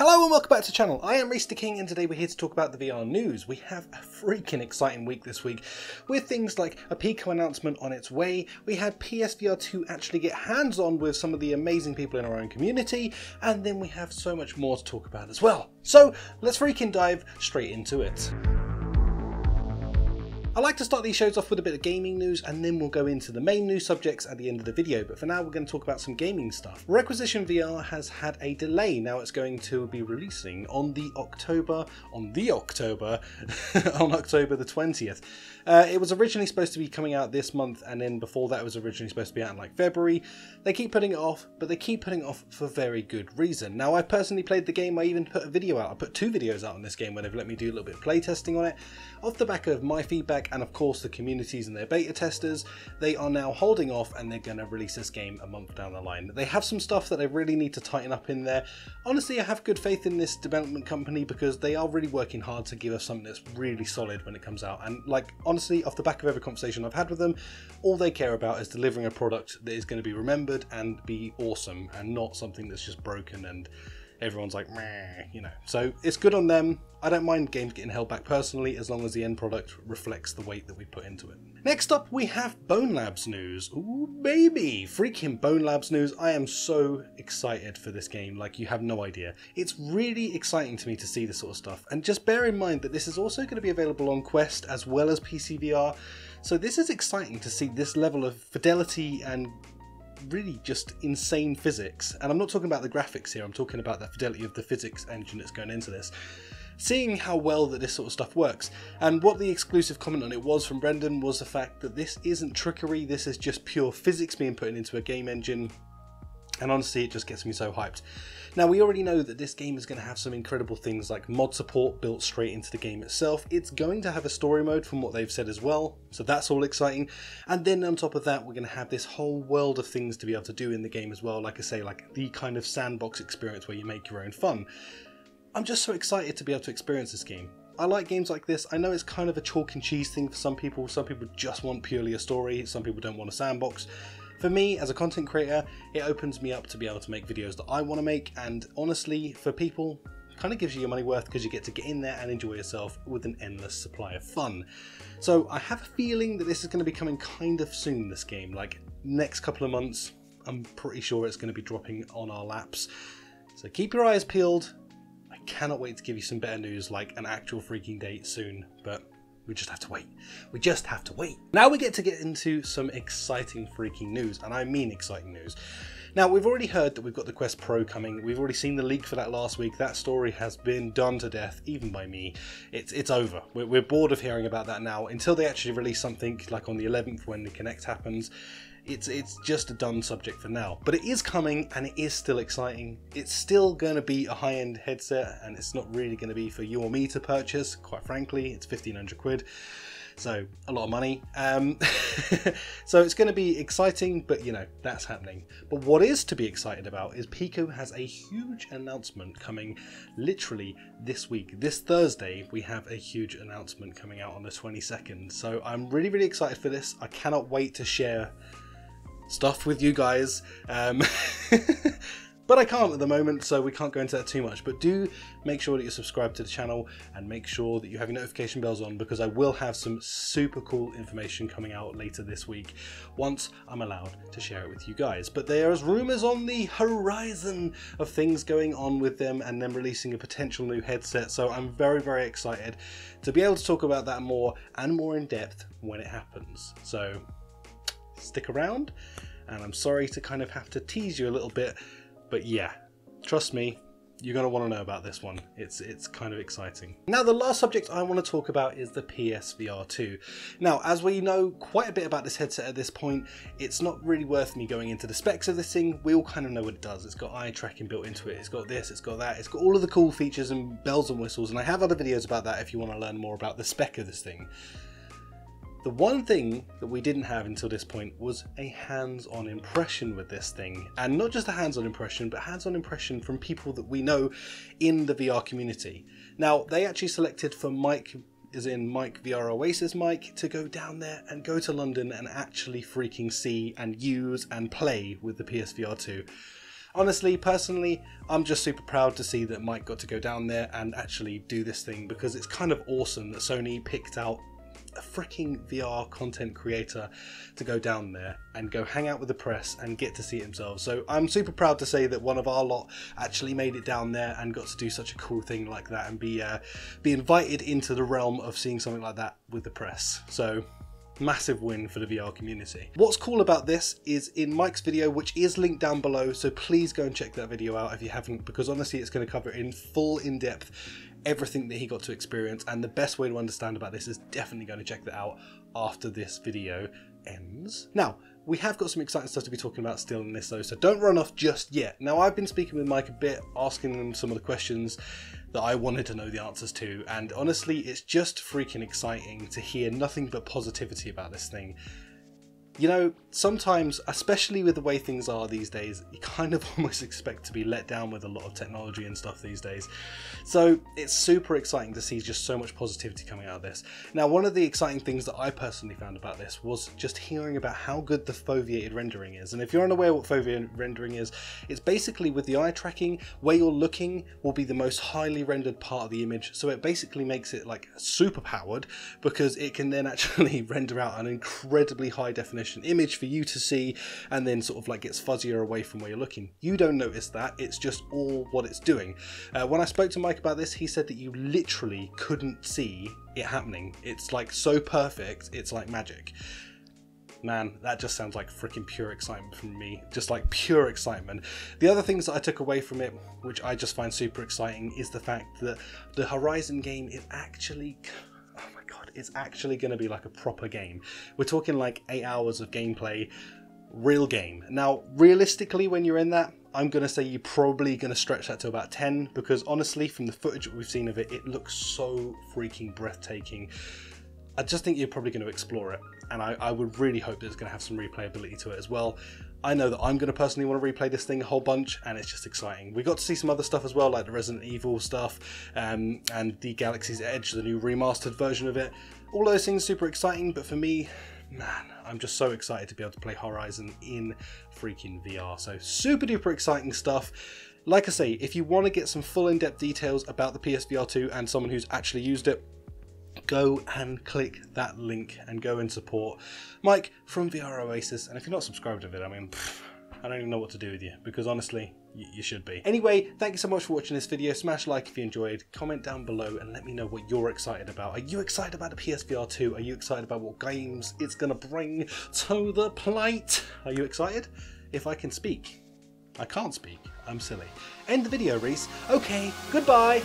Hello and welcome back to the channel. I am Mr.Clean and today we're here to talk about the VR news. We have a freaking exciting week this week with things like a Pico announcement on its way. We had PSVR 2 actually get hands-on with some of the amazing people in our own community, and then we have so much more to talk about as well. So let's freaking dive straight into it. I like to start these shows off with a bit of gaming news and then we'll go into the main news subjects at the end of the video, but for now we're going to talk about some gaming stuff. REQUISITION VR has had a delay. Now it's going to be releasing on October the 20th. It was originally supposed to be coming out this month, and then before that it was originally supposed to be out in like February. They keep putting it off, but they keep putting it off for very good reason. Now I personally played the game. I even put a video out. I put 2 videos out on this game where they've let me do a little bit of play testing on it. Off the back of my feedback and of course the communities and their beta testers, they are now holding off and they're going to release this game a month down the line. They have some stuff that they really need to tighten up in there. Honestly, I have good faith in this development company because they are really working hard to give us something that's really solid when it comes out. And like, honestly, off the back of every conversation I've had with them, all they care about is delivering a product that is going to be remembered and be awesome, and not something that's just broken and everyone's like, meh, you know. So it's good on them. I don't mind games getting held back personally, as long as the end product reflects the weight that we put into it. Next up, we have BoneLab's news. Ooh, baby! Freaking BoneLab's news. I am so excited for this game, like you have no idea. It's really exciting to me to see this sort of stuff. And just bear in mind that this is also going to be available on Quest as well as PSVR. So this is exciting to see this level of fidelity and really just insane physics. And I'm not talking about the graphics here, I'm talking about the fidelity of the physics engine that's going into this. Seeing how well that this sort of stuff works. And what the exclusive comment on it was from Brendan was the fact that this isn't trickery, this is just pure physics being put into a game engine. And honestly, it just gets me so hyped. Now, we already know that this game is going to have some incredible things like mod support built straight into the game itself. It's going to have a story mode from what they've said as well, so that's all exciting. And then on top of that, we're going to have this whole world of things to be able to do in the game as well. Like I say, like the kind of sandbox experience where you make your own fun. I'm just so excited to be able to experience this game. I like games like this. I know it's kind of a chalk and cheese thing for some people. Some people just want purely a story. Some people don't want a sandbox. For me, as a content creator, it opens me up to be able to make videos that I want to make, and honestly, for people, it kind of gives you your money worth because you get to get in there and enjoy yourself with an endless supply of fun. So I have a feeling that this is going to be coming kind of soon, this game, like next couple of months. I'm pretty sure it's going to be dropping on our laps. So keep your eyes peeled. I cannot wait to give you some better news, like an actual freaking date soon, but we just have to wait. We just have to wait. Now we get into some exciting freaking news, and I mean exciting news. Now, we've already heard that we've got the Quest Pro coming. We've already seen the leak for that last week. That story has been done to death, even by me. It's over. We're bored of hearing about that now. Until they actually release something like on the 11th when the Connect happens, it's just a done subject for now. But it is coming and it is still exciting. It's still going to be a high-end headset, and it's not really going to be for you or me to purchase. Quite frankly, it's 1,500 quid. So a lot of money. So it's going to be exciting, but you know, that's happening. But what is to be excited about is Pico has a huge announcement coming literally this week. This Thursday, we have a huge announcement coming out on the 22nd. So I'm really, really excited for this. I cannot wait to share stuff with you guys. But I can't at the moment, so we can't go into that too much. But do make sure that you're subscribed to the channel and make sure that you have your notification bells on, because I will have some super cool information coming out later this week once I'm allowed to share it with you guys. But there's rumours on the horizon of things going on with them and them releasing a potential new headset. So I'm very, very excited to be able to talk about that more and more in depth when it happens. So stick around, and I'm sorry to kind of have to tease you a little bit. But yeah, trust me, you're going to want to know about this one. It's kind of exciting. Now, the last subject I want to talk about is the PSVR 2. Now, as we know quite a bit about this headset at this point, it's not really worth me going into the specs of this thing. We all kind of know what it does. It's got eye tracking built into it. It's got this, it's got that. It's got all of the cool features and bells and whistles. And I have other videos about that if you want to learn more about the spec of this thing. The one thing that we didn't have until this point was a hands-on impression with this thing. And not just a hands-on impression, but hands-on impression from people that we know in the VR community. Now, they actually selected for Mike, as in Mike VR Oasis Mike, to go down there and go to London and actually freaking see and use and play with the PSVR 2. Honestly, personally, I'm just super proud to see that Mike got to go down there and actually do this thing, because it's kind of awesome that Sony picked out a freaking VR content creator to go down there and go hang out with the press and get to see it himself. So I'm super proud to say that one of our lot actually made it down there and got to do such a cool thing like that and be invited into the realm of seeing something like that with the press. So massive win for the VR community. What's cool about this is in Mike's video, which is linked down below, so please go and check that video out if you haven't, because honestly it's going to cover in full in-depth everything that he got to experience, and the best way to understand about this is definitely going to check that out after this video ends. Now, we have got some exciting stuff to be talking about still in this though, so don't run off just yet. Now, I've been speaking with Mike a bit, asking him some of the questions that I wanted to know the answers to, and honestly it's just freaking exciting to hear nothing but positivity about this thing. You know, sometimes, especially with the way things are these days, you kind of almost expect to be let down with a lot of technology and stuff these days. So it's super exciting to see just so much positivity coming out of this. Now, one of the exciting things that I personally found about this was just hearing about how good the foveated rendering is. And if you're unaware what foveated rendering is, it's basically with the eye tracking, where you're looking will be the most highly rendered part of the image. So it basically makes it like super powered, because it can then actually render out an incredibly high definition image for you to see, and then sort of like gets fuzzier away from where you're looking. You don't notice that, it's just all what it's doing. When I spoke to Mike about this, he said that you literally couldn't see it happening. It's like so perfect, it's like magic. Man, that just sounds like freaking pure excitement from me. Just like pure excitement. The other things that I took away from it, which I just find super exciting, is the fact that the Horizon game is actually, oh my god, it's actually going to be like a proper game. We're talking like 8 hours of gameplay, real game. Now, realistically, when you're in that, I'm going to say you're probably going to stretch that to about 10, because honestly, from the footage that we've seen of it, it looks so freaking breathtaking. I just think you're probably going to explore it, and I would really hope that it's going to have some replayability to it as well. I know that I'm going to personally want to replay this thing a whole bunch, and it's just exciting. We got to see some other stuff as well, like the Resident Evil stuff, and the Galaxy's Edge, the new remastered version of it. All those things super exciting, but for me, man, I'm just so excited to be able to play Horizon in freaking VR. So super duper exciting stuff. Like I say, if you want to get some full in-depth details about the PSVR 2 and someone who's actually used it, go and click that link and go and support Mike from VR Oasis. And if you're not subscribed to it, I mean, I don't even know what to do with you, because honestly, you should be. Anyway, thank you so much for watching this video. Smash like if you enjoyed, comment down below and let me know what you're excited about. Are you excited about the PSVR 2? Are you excited about what games it's gonna bring to the plate? Are you excited? If I can speak. I can't speak. I'm silly. End the video, Rhys. Okay, goodbye.